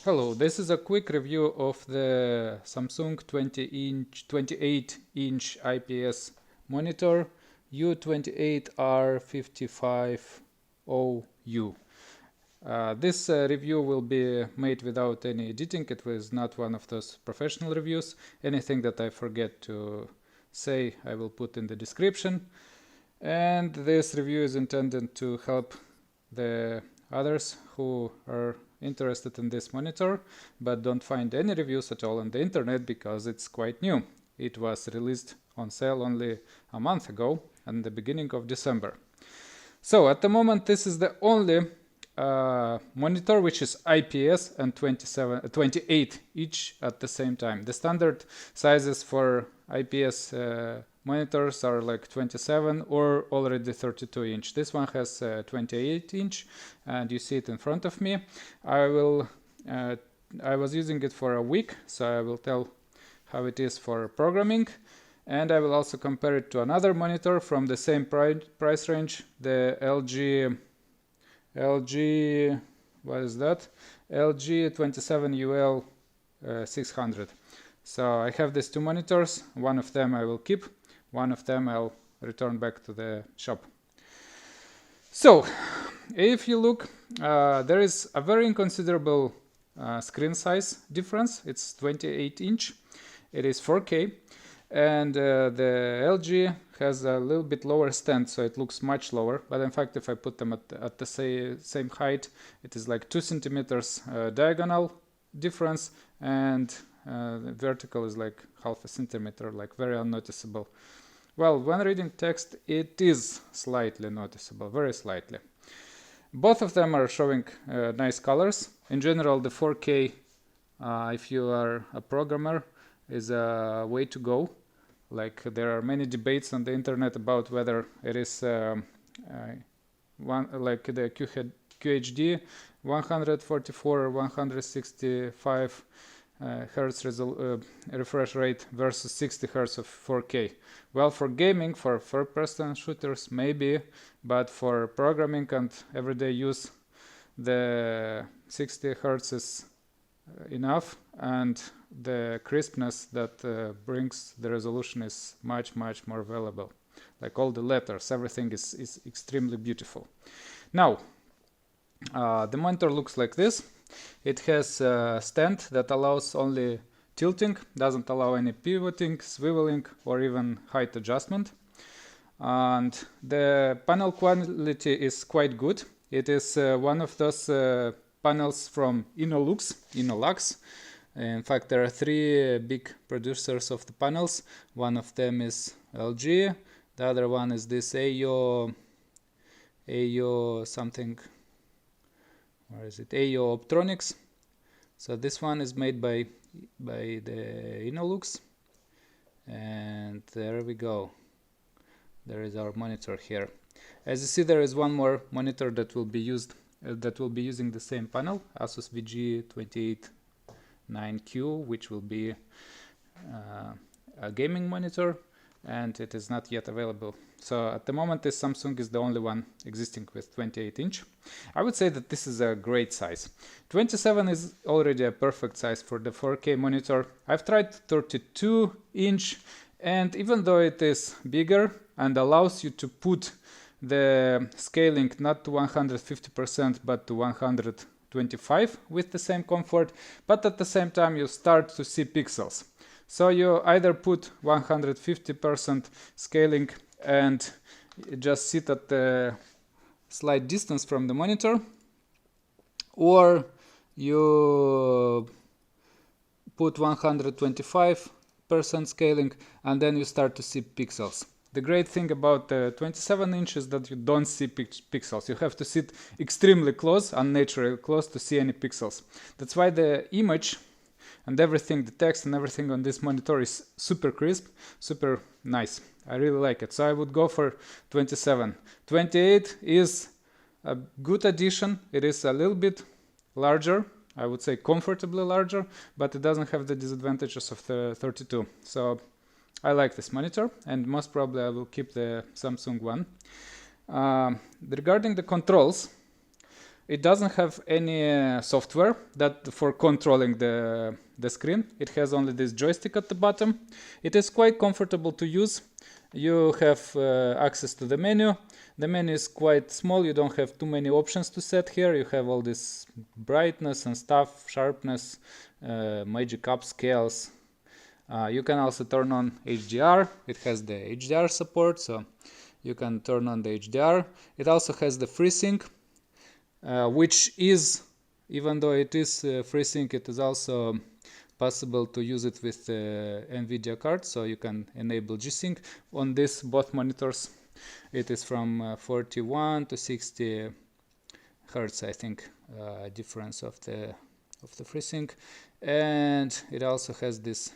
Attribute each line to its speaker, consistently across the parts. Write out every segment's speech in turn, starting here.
Speaker 1: Hello, this is a quick review of the Samsung 28-inch IPS monitor U28R550U. This review will be made without any editing. It was not one of those professional reviews. Anything that I forget to say, I will put in the description. And this review is intended to help the others who are interested in this monitor but don't find any reviews at all on the internet because it's quite new. It was released on sale only a month ago at the beginning of December. So at the moment this is the only monitor which is IPS and 28 each at the same time. The standard sizes for IPS monitors are like 27 or already 32 inch. This one has 28 inch and you see it in front of me. I was using it for a week, so I will tell how it is for programming, and I will also compare it to another monitor from the same price range, the LG what is that? LG 27UL 600. So I have these two monitors. One of them I will keep, one of them I'll return back to the shop. So if you look, there is a very inconsiderable screen size difference. It's 28 inch. It is 4K, and the LG has a little bit lower stand, so it looks much lower. But in fact, if I put them at the same height, it is like 2 centimeters diagonal difference, and the vertical is like half a centimeter, like very unnoticeable. Well, when reading text, it is slightly noticeable, very slightly. Both of them are showing nice colors. In general, the 4K, if you are a programmer, is a way to go. Like, there are many debates on the internet about whether it is like the QHD 144 or 165 hertz refresh rate versus 60 hertz of 4K. Well, for gaming, for first-person shooters, maybe, but for programming and everyday use, the 60 hertz is enough, and the crispness that brings the resolution is much more valuable. Like all the letters, everything is extremely beautiful. Now, the monitor looks like this. It has a stand that allows only tilting, doesn't allow any pivoting, swiveling, or even height adjustment. And the panel quality is quite good. It is one of those panels from Innolux. In fact, there are 3 big producers of the panels. One of them is LG. The other one is this AO something. Where is it? AO Optronics. So this one is made by the Innolux. And there we go. There is our monitor here. As you see, there is one more monitor that will be used. That will be using the same panel, Asus VG289Q, which will be a gaming monitor, and it is not yet available. So at the moment, this Samsung is the only one existing with 28 inch. I would say that this is a great size. 27 is already a perfect size for the 4K monitor. I've tried 32 inch, and even though it is bigger and allows you to put the scaling not to 150% but to 125 with the same comfort, but at the same time you start to see pixels. So you either put 150% scaling and just sit at the slight distance from the monitor, or you put 125% scaling and then you start to see pixels. The great thing about the 27 inch is that you don't see pixels. You have to sit extremely close, unnaturally close, to see any pixels. That's why the image and everything, the text and everything on this monitor is super crisp, super nice. I really like it. So I would go for 27. 28 is a good addition. It is a little bit larger. I would say comfortably larger, but it doesn't have the disadvantages of the 32. So I like this monitor, and most probably I will keep the Samsung one. Regarding the controls, it doesn't have any software that for controlling the screen. It has only this joystick at the bottom. It is quite comfortable to use. You have access to the menu. The menu is quite small. You don't have too many options to set here. You have all this brightness and stuff, sharpness, magic upscales. You can also turn on HDR. It has the HDR support, so you can turn on the HDR. It also has the FreeSync, which is, even though it is FreeSync, it is also possible to use it with NVIDIA card, so you can enable G-Sync on this both monitors. It is from 41 to 60 Hertz, I think, difference of the FreeSync, and it also has this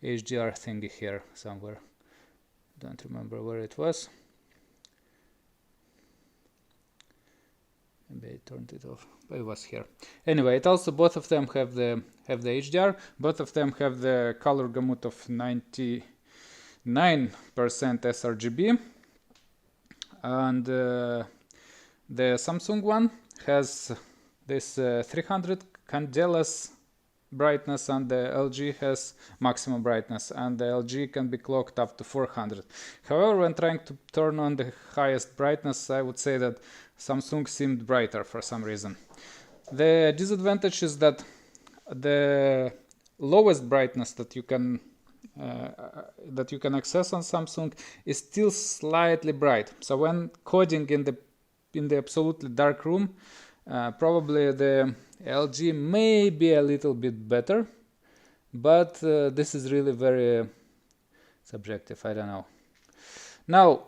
Speaker 1: HDR thingy here somewhere. Don't remember where it was. Maybe I turned it off, but it was here. Anyway, it also, both of them have the HDR. Both of them have the color gamut of 99% sRGB, and the Samsung one has this 300 candelas brightness, and the LG has maximum brightness, and the LG can be clocked up to 400. However, when trying to turn on the highest brightness, I would say that Samsung seemed brighter for some reason. The disadvantage is that the lowest brightness that you can access on Samsung is still slightly bright. So when coding in the absolutely dark room, probably the LG may be a little bit better, but this is really very subjective. I don't know. Now,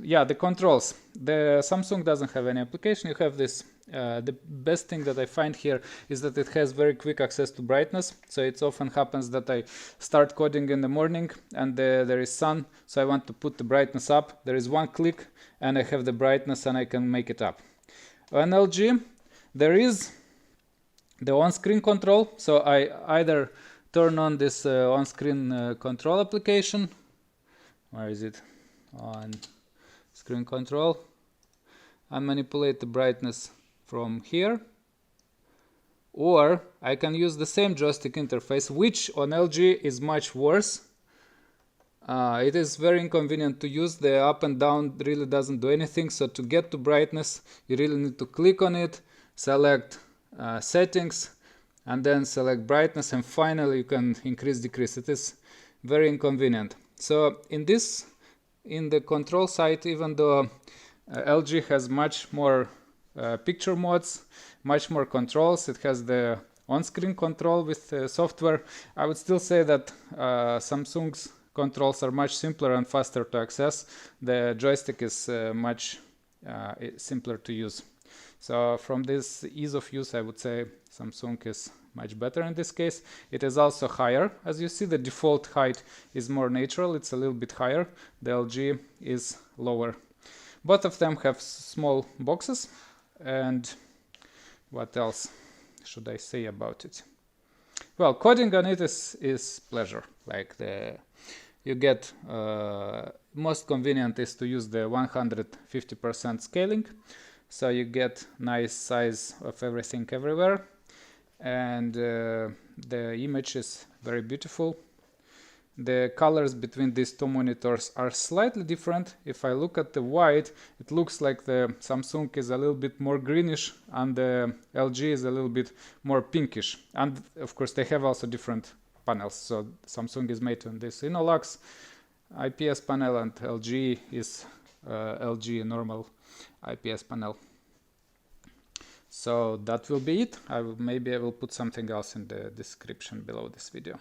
Speaker 1: yeah, the controls. The Samsung doesn't have any application. You have this. The best thing that I find here is that it has very quick access to brightness. So it often happens that I start coding in the morning and there is sun, so I want to put the brightness up. There is one click and I have the brightness and I can make it up. On LG, there is the on-screen control. So I either turn on this on-screen control application. Where is it? On screen control. I manipulate the brightness from here, or I can use the same joystick interface, which on LG is much worse. It is very inconvenient to use. The up and down really doesn't do anything. So to get to brightness, you really need to click on it, select settings, and then select brightness, and finally you can increase, decrease. It is very inconvenient. So in the control side, even though LG has much more picture modes, much more controls, it has the on-screen control with software, I would still say that Samsung's controls are much simpler and faster to access. The joystick is much simpler to use. So from this ease of use, I would say Samsung is much better in this case. It is also higher. As you see, the default height is more natural. It's a little bit higher. The LG is lower. Both of them have small boxes. And what else should I say about it? Well, coding on it is pleasure. Like you get most convenient is to use the 150% scaling. So you get nice size of everything everywhere. And the image is very beautiful. The colors between these two monitors are slightly different. If I look at the white, it looks like the Samsung is a little bit more greenish and the LG is a little bit more pinkish. And of course they have also different panels. So Samsung is made on this Innolux IPS panel and LG is LG normal IPS panel. So that will be it. Maybe I will put something else in the description below this video.